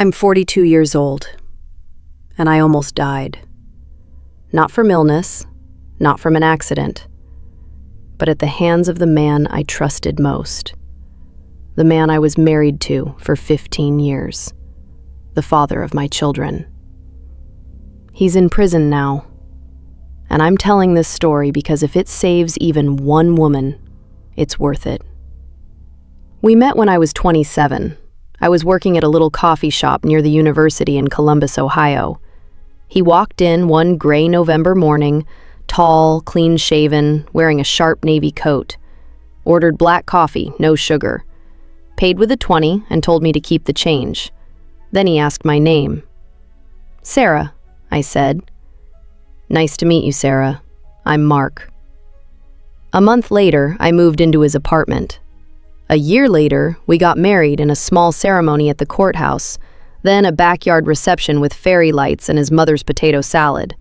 I'm 42 years old, and I almost died. Not from illness, not from an accident, but at the hands of the man I trusted most. The man I was married to for 15 years. The father of my children. He's in prison now, and I'm telling this story because if it saves even one woman, it's worth it. We met when I was 27. I was working at a little coffee shop near the university in Columbus, Ohio. He walked in one gray November morning, tall, clean-shaven, wearing a sharp navy coat. Ordered black coffee, no sugar. Paid with a 20 and told me to keep the change. Then he asked my name. "Sarah," I said. "Nice to meet you, Sarah. I'm Mark." A month later, I moved into his apartment. A year later, we got married in a small ceremony at the courthouse, then a backyard reception with fairy lights and his mother's potato salad.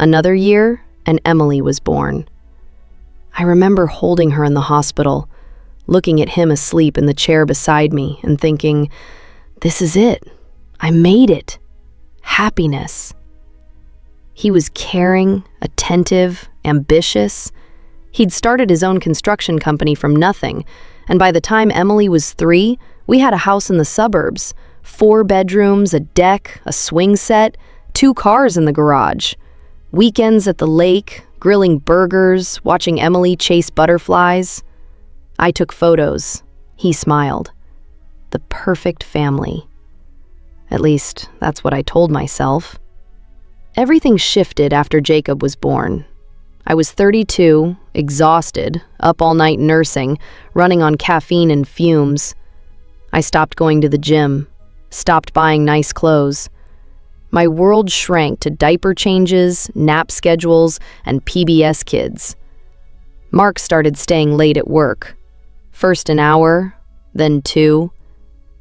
Another year, and Emily was born. I remember holding her in the hospital, looking at him asleep in the chair beside me and thinking, this is it. I made it. Happiness. He was caring, attentive, ambitious. He'd started his own construction company from nothing, and by the time Emily was 3, we had a house in the suburbs, 4 bedrooms, a deck, a swing set, 2 cars in the garage. Weekends at the lake, grilling burgers, watching Emily chase butterflies. I took photos. He smiled. The perfect family. At least, that's what I told myself. Everything shifted after Jacob was born. I was 32, exhausted, up all night nursing, running on caffeine and fumes. I stopped going to the gym, stopped buying nice clothes. My world shrank to diaper changes, nap schedules, and PBS kids. Mark started staying late at work. First an hour, then 2,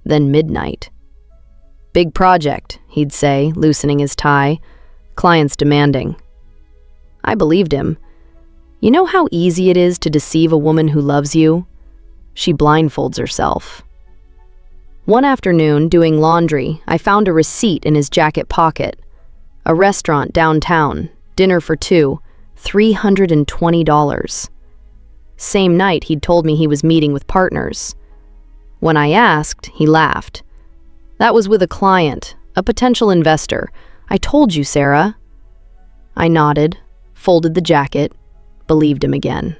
then midnight. "Big project," he'd say, loosening his tie. Clients demanding. I believed him. You know how easy it is to deceive a woman who loves you? She blindfolds herself. One afternoon, doing laundry, I found a receipt in his jacket pocket. A restaurant downtown, dinner for 2, $320. Same night, he'd told me he was meeting with partners. When I asked, he laughed. "That was with a client, a potential investor. I told you, Sarah." I nodded, folded the jacket, believed him again.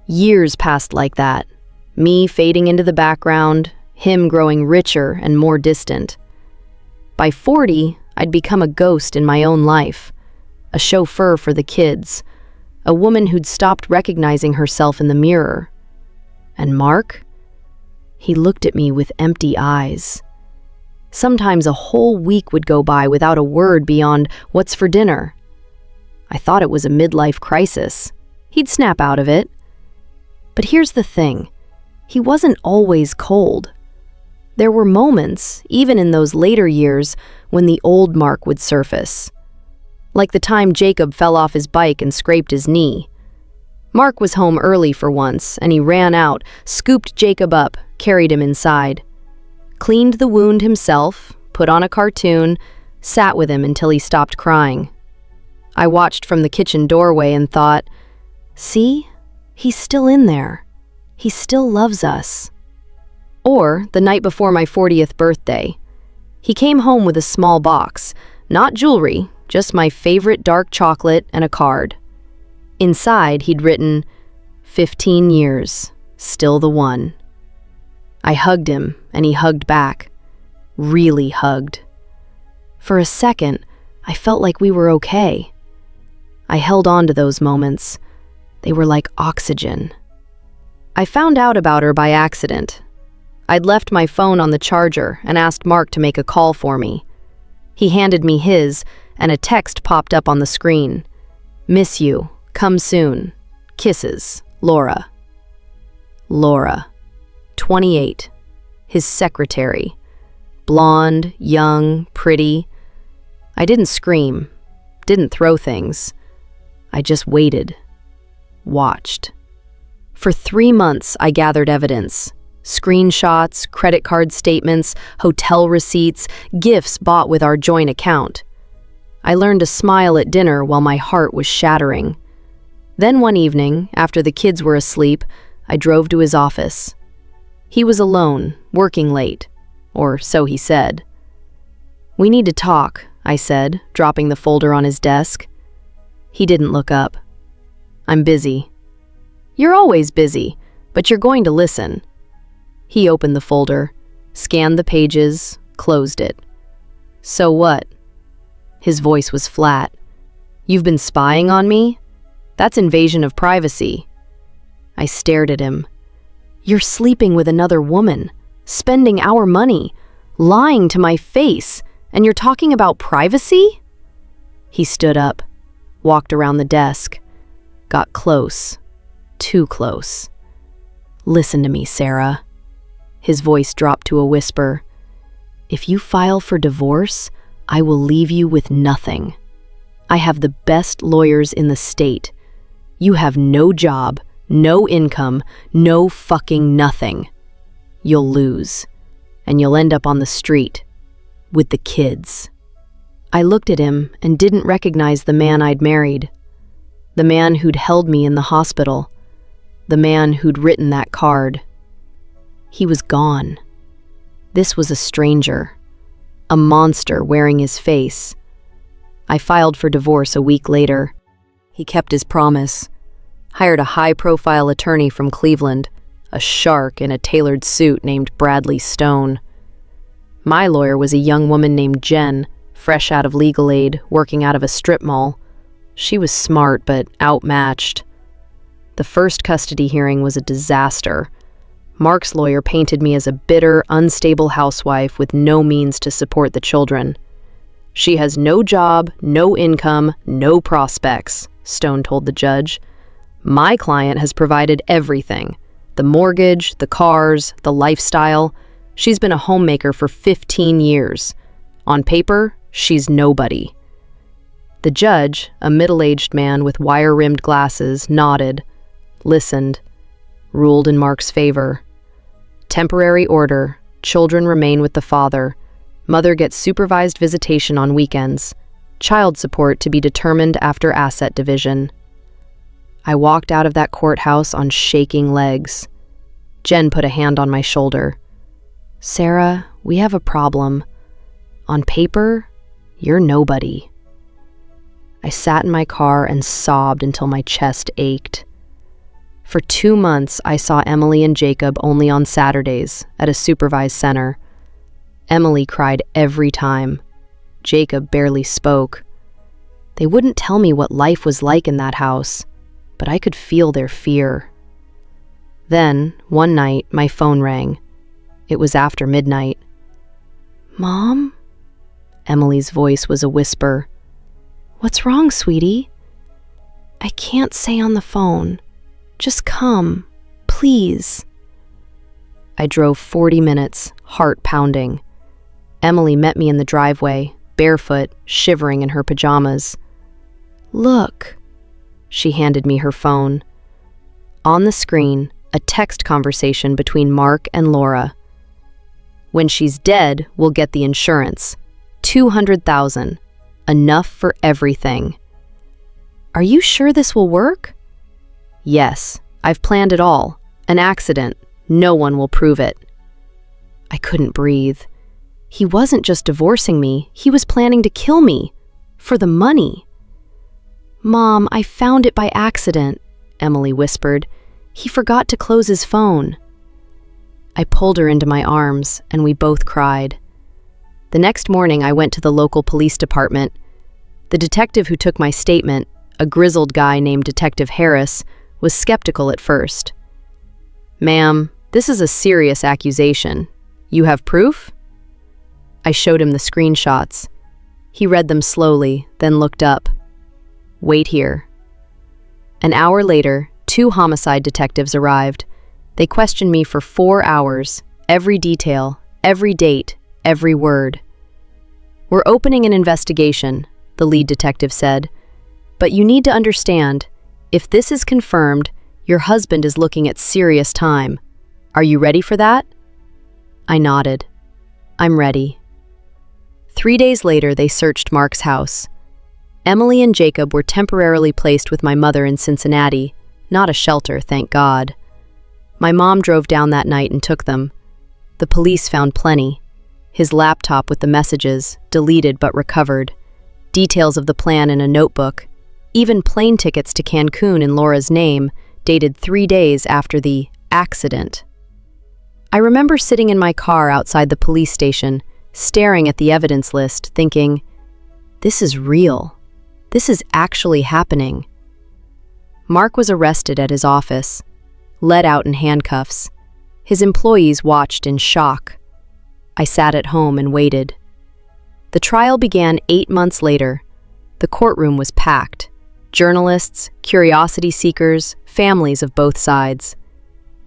Years passed like that, me fading into the background, him growing richer and more distant. By 40, I'd become a ghost in my own life, a chauffeur for the kids, a woman who'd stopped recognizing herself in the mirror. And Mark? He looked at me with empty eyes. Sometimes a whole week would go by without a word beyond, "What's for dinner?" I thought it was a midlife crisis. He'd snap out of it. But here's the thing. He wasn't always cold. There were moments, even in those later years, when the old Mark would surface. Like the time Jacob fell off his bike and scraped his knee. Mark was home early for once, and he ran out, scooped Jacob up, carried him inside. Cleaned the wound himself, put on a cartoon, sat with him until he stopped crying. I watched from the kitchen doorway and thought, see, he's still in there. He still loves us. Or the night before my 40th birthday, he came home with a small box, not jewelry, just my favorite dark chocolate and a card. Inside, he'd written, 15 years, still the one. I hugged him, and he hugged back. Really hugged. For a second, I felt like we were okay. I held on to those moments. They were like oxygen. I found out about her by accident. I'd left my phone on the charger and asked Mark to make a call for me. He handed me his, and a text popped up on the screen. "Miss you. Come soon. Kisses. Laura." Laura. 28. His secretary. Blonde, young, pretty. I didn't scream, didn't throw things. I just waited. Watched. For 3 months, I gathered evidence. Screenshots, credit card statements, hotel receipts, gifts bought with our joint account. I learned to smile at dinner while my heart was shattering. Then one evening, after the kids were asleep, I drove to his office. He was alone, working late, or so he said. "We need to talk," I said, dropping the folder on his desk. He didn't look up. "I'm busy." "You're always busy, but you're going to listen." He opened the folder, scanned the pages, closed it. "So what?" His voice was flat. "You've been spying on me? That's invasion of privacy." I stared at him. "You're sleeping with another woman, spending our money, lying to my face, and you're talking about privacy?" He stood up, walked around the desk, got close, too close. "Listen to me, Sarah." His voice dropped to a whisper. "If you file for divorce, I will leave you with nothing. I have the best lawyers in the state. You have no job, no income, no fucking nothing. You'll lose, and you'll end up on the street, with the kids." I looked at him and didn't recognize the man I'd married, the man who'd held me in the hospital, the man who'd written that card. He was gone. This was a stranger, a monster wearing his face. I filed for divorce a week later. He kept his promise, hired a high-profile attorney from Cleveland, a shark in a tailored suit named Bradley Stone. My lawyer was a young woman named Jen, fresh out of legal aid, working out of a strip mall. She was smart but outmatched. The first custody hearing was a disaster. Mark's lawyer painted me as a bitter, unstable housewife with no means to support the children. "She has no job, no income, no prospects," Stone told the judge. "My client has provided everything. The mortgage, the cars, the lifestyle. She's been a homemaker for 15 years. On paper, she's nobody." The judge, a middle-aged man with wire-rimmed glasses, nodded, listened, ruled in Mark's favor. Temporary order. Children remain with the father. Mother gets supervised visitation on weekends. Child support to be determined after asset division. I walked out of that courthouse on shaking legs. Jen put a hand on my shoulder. "Sarah, we have a problem. On paper, you're nobody." I sat in my car and sobbed until my chest ached. For 2 months, I saw Emily and Jacob only on Saturdays at a supervised center. Emily cried every time. Jacob barely spoke. They wouldn't tell me what life was like in that house, but I could feel their fear. Then, one night, my phone rang. It was after midnight. "Mom?" Emily's voice was a whisper. "What's wrong, sweetie?" "I can't say on the phone. Just come, please." I drove 40 minutes, heart pounding. Emily met me in the driveway, barefoot, shivering in her pajamas. "Look." She handed me her phone. On the screen, a text conversation between Mark and Laura. "When she's dead, we'll get the insurance. 200,000. Enough for everything." "Are you sure this will work?" "Yes, I've planned it all. An accident. No one will prove it." I couldn't breathe. He wasn't just divorcing me, he was planning to kill me. For the money. "Mom, I found it by accident," Emily whispered. "He forgot to close his phone." I pulled her into my arms, and we both cried. The next morning, I went to the local police department. The detective who took my statement, a grizzled guy named Detective Harris, was skeptical at first. "Ma'am, this is a serious accusation. You have proof?" I showed him the screenshots. He read them slowly, then looked up. "Wait here." An hour later, 2 homicide detectives arrived. They questioned me for 4 hours, every detail, every date, every word. "We're opening an investigation," the lead detective said. "But you need to understand, if this is confirmed, your husband is looking at serious time. Are you ready for that? I nodded. I'm ready. 3 days later, they searched Mark's house. Emily and Jacob were temporarily placed with my mother in Cincinnati, not a shelter, thank God. My mom drove down that night and took them. The police found plenty. His laptop with the messages, deleted but recovered, details of the plan in a notebook, even plane tickets to Cancun in Laura's name, dated 3 days after the accident. I remember sitting in my car outside the police station, staring at the evidence list, thinking, this is real. This is actually happening. Mark was arrested at his office, led out in handcuffs. His employees watched in shock. I sat at home and waited. The trial began 8 months later. The courtroom was packed. Journalists, curiosity seekers, families of both sides.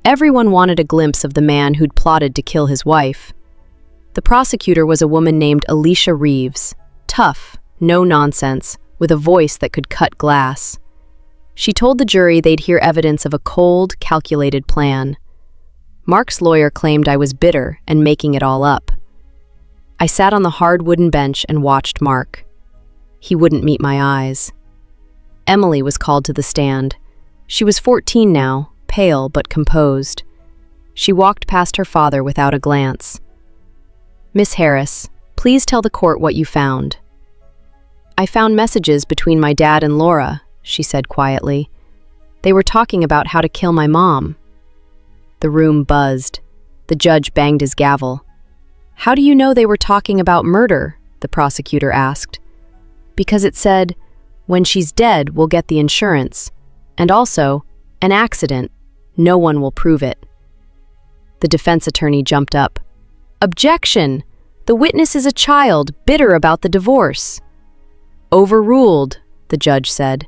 Everyone wanted a glimpse of the man who'd plotted to kill his wife. The prosecutor was a woman named Alicia Reeves, tough, no nonsense, with a voice that could cut glass. She told the jury they'd hear evidence of a cold, calculated plan. Mark's lawyer claimed I was bitter and making it all up. I sat on the hard wooden bench and watched Mark. He wouldn't meet my eyes. Emily was called to the stand. She was 14 now, pale but composed. She walked past her father without a glance. Miss Harris, please tell the court what you found. I found messages between my dad and Laura, she said quietly. They were talking about how to kill my mom. The room buzzed. The judge banged his gavel. How do you know they were talking about murder? The prosecutor asked. Because it said, when she's dead, we'll get the insurance. And also, an accident. No one will prove it. The defense attorney jumped up. Objection! The witness is a child, bitter about the divorce. Overruled, the judge said.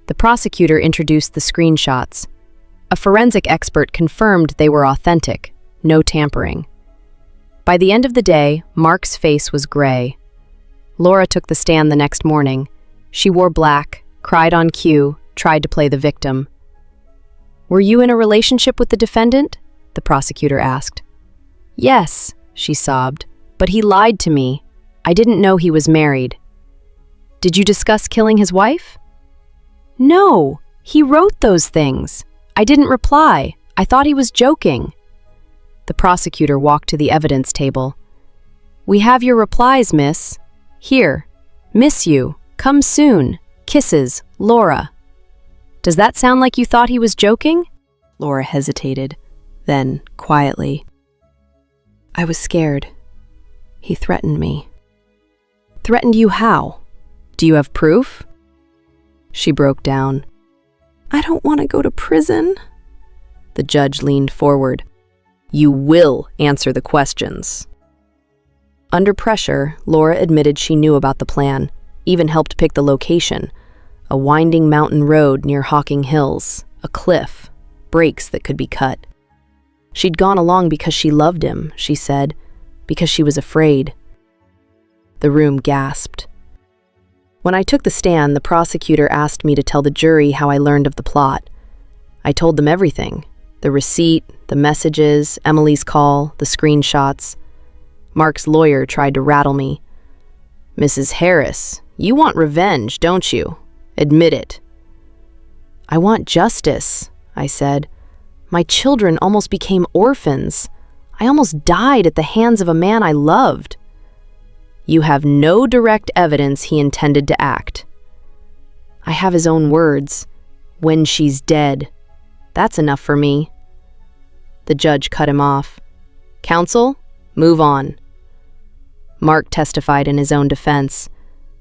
The prosecutor introduced the screenshots. A forensic expert confirmed they were authentic, no tampering. By the end of the day, Mark's face was gray. Laura took the stand the next morning. She wore black, cried on cue, tried to play the victim. Were you in a relationship with the defendant? The prosecutor asked. Yes, she sobbed, but he lied to me. I didn't know he was married. Did you discuss killing his wife? No, he wrote those things. I didn't reply. I thought he was joking. The prosecutor walked to the evidence table. We have your replies, miss. Here. Miss you. Come soon. Kisses, Laura. Does that sound like you thought he was joking? Laura hesitated, then quietly. I was scared. He threatened me. Threatened you how? Do you have proof? She broke down. I don't want to go to prison. The judge leaned forward. You will answer the questions. Under pressure, Laura admitted she knew about the plan, even helped pick the location. A winding mountain road near Hocking Hills, a cliff, breaks that could be cut. She'd gone along because she loved him, she said, because she was afraid. The room gasped. When I took the stand, the prosecutor asked me to tell the jury how I learned of the plot. I told them everything. The receipt, the messages, Emily's call, the screenshots. Mark's lawyer tried to rattle me. Mrs. Harris, you want revenge, don't you? Admit it. I want justice, I said. My children almost became orphans. I almost died at the hands of a man I loved. You have no direct evidence he intended to act. I have his own words. When she's dead. That's enough for me. The judge cut him off. Counsel, move on. Mark testified in his own defense.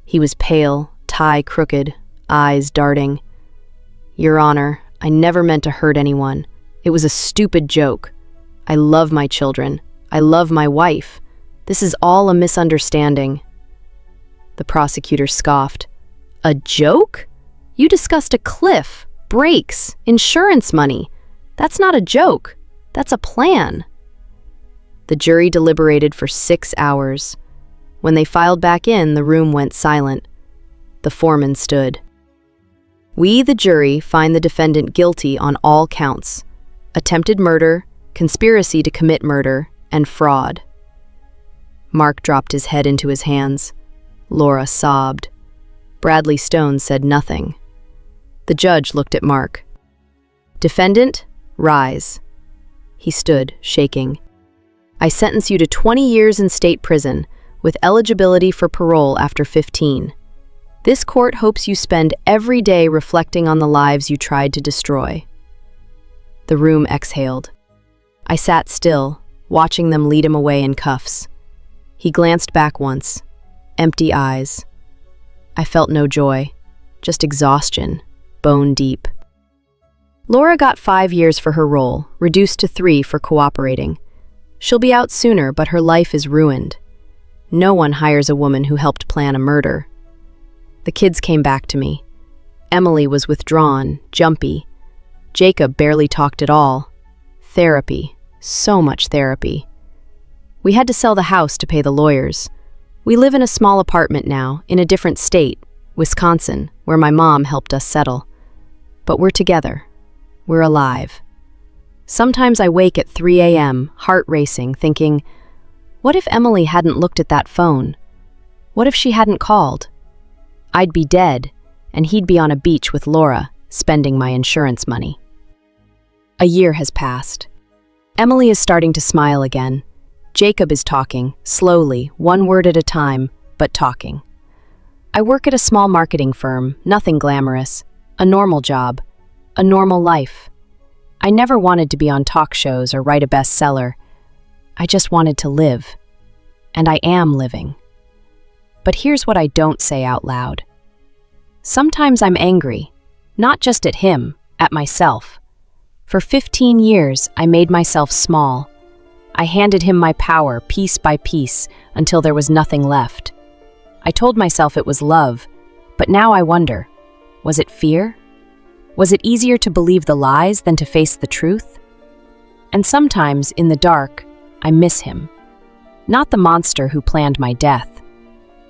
He was pale, tie crooked, eyes darting. Your Honor, I never meant to hurt anyone. It was a stupid joke. I love my children. I love my wife. This is all a misunderstanding. The prosecutor scoffed. A joke? You discussed a cliff, brakes, insurance money. That's not a joke. That's a plan. The jury deliberated for 6 hours. When they filed back in, the room went silent. The foreman stood. We, the jury, find the defendant guilty on all counts. Attempted murder, conspiracy to commit murder, and fraud. Mark dropped his head into his hands. Laura sobbed. Bradley Stone said nothing. The judge looked at Mark. "Defendant, rise." He stood, shaking. "I sentence you to 20 years in state prison, with eligibility for parole after 15. This court hopes you spend every day reflecting on the lives you tried to destroy." The room exhaled. I sat still, watching them lead him away in cuffs. He glanced back once. Empty eyes. I felt no joy, just exhaustion, bone deep. Laura got 5 years for her role, reduced to 3 for cooperating. She'll be out sooner, but her life is ruined. No one hires a woman who helped plan a murder. The kids came back to me. Emily was withdrawn, jumpy. Jacob barely talked at all. Therapy. So much therapy. We had to sell the house to pay the lawyers. We live in a small apartment now, in a different state, Wisconsin, where my mom helped us settle. But we're together. We're alive. Sometimes I wake at 3 a.m., heart racing, thinking, what if Emily hadn't looked at that phone? What if she hadn't called? I'd be dead, and he'd be on a beach with Laura, spending my insurance money. A year has passed. Emily is starting to smile again. Jacob is talking, slowly, one word at a time, but talking. I work at a small marketing firm, nothing glamorous, a normal job, a normal life. I never wanted to be on talk shows or write a bestseller. I just wanted to live. And I am living. But here's what I don't say out loud. Sometimes I'm angry, not just at him, at myself. For 15 years, I made myself small. I handed him my power piece by piece until there was nothing left. I told myself it was love, but now I wonder, was it fear? Was it easier to believe the lies than to face the truth? And sometimes, in the dark, I miss him. Not the monster who planned my death.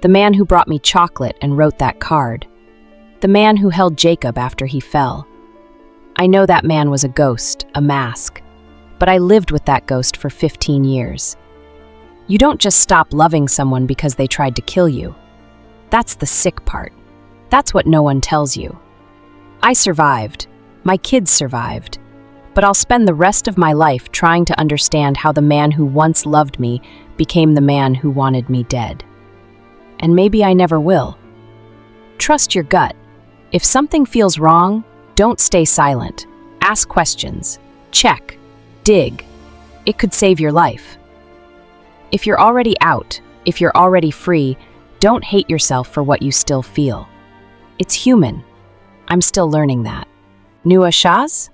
The man who brought me chocolate and wrote that card. The man who held Jacob after he fell. I know that man was a ghost, a mask. But I lived with that ghost for 15 years. You don't just stop loving someone because they tried to kill you. That's the sick part. That's what no one tells you. I survived. My kids survived. But I'll spend the rest of my life trying to understand how the man who once loved me became the man who wanted me dead. And maybe I never will. Trust your gut. If something feels wrong, don't stay silent. Ask questions. Check. Dig. It could save your life. If you're already out, if you're already free, don't hate yourself for what you still feel. It's human. I'm still learning that. Nua Shaz?